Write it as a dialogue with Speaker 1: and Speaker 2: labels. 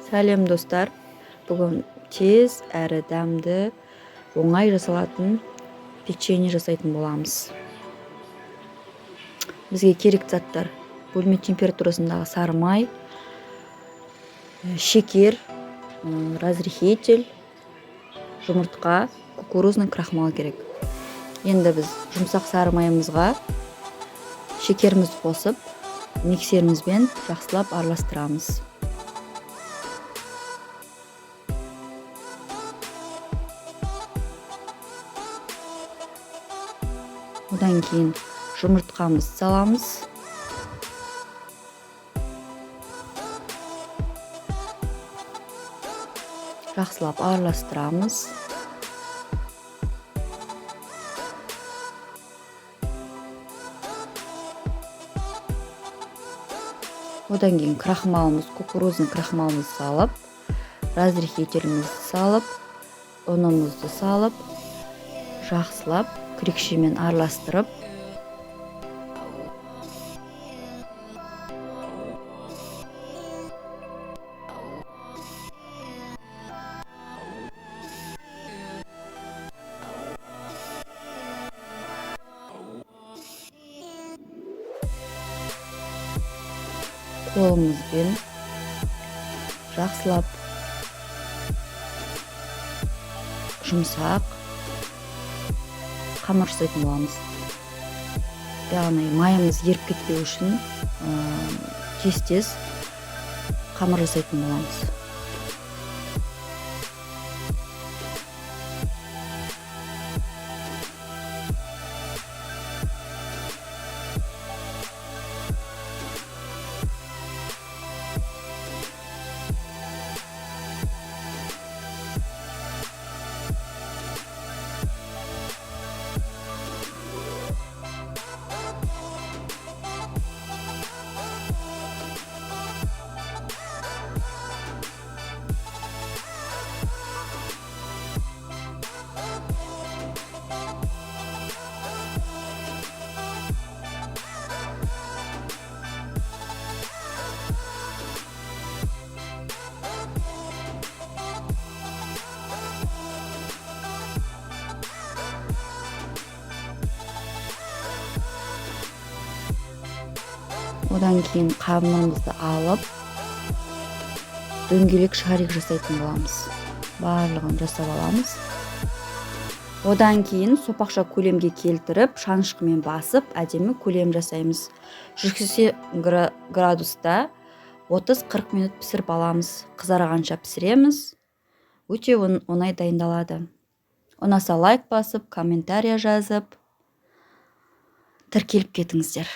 Speaker 1: Сәлем достар, бүгін тез әрі дәмді, оңай жасалатын печенье жасайтын боламыз. Бізге керек заттар: бөлме температурасындағы сары май, шекер, разрыхитель, жұмыртқа, кукурузный крахмал керек. Енді біз жұмсақ сары майымызға шекерімізді қосып, миксерімізбен жақсылап араластырамыз. Одан кейін жұмыртқамызды саламыз. Жақсылап араластырамыз. Одан кейін крахмалымыз, кукурузный крахмалымызды салып, разрыхителімізді салып, ұнымызды салып, жақсылап крекшемен араластырып, қолымызбен жақсылап жұмсақ қамыр жасайтын боламыз. Яғни майымыз еріп кетпеу үшін тез қамыр жасайтын боламыз. Одан кейін қамырымызды алып, дөңгелек шарик жасайтын боламыз. Барлығын жасап аламыз. Одан кейін сопақша көлемге келтіріп, шанышқымен басып, әдемі көлем жасаймыз. 180 градуста 30-40 минут пісіріп аламыз. Қызарғанша пісіреміз. Өте оңай дайындалады. Ұнаса лайк басып, комментария жазып, тіркеліп кетіңіздер.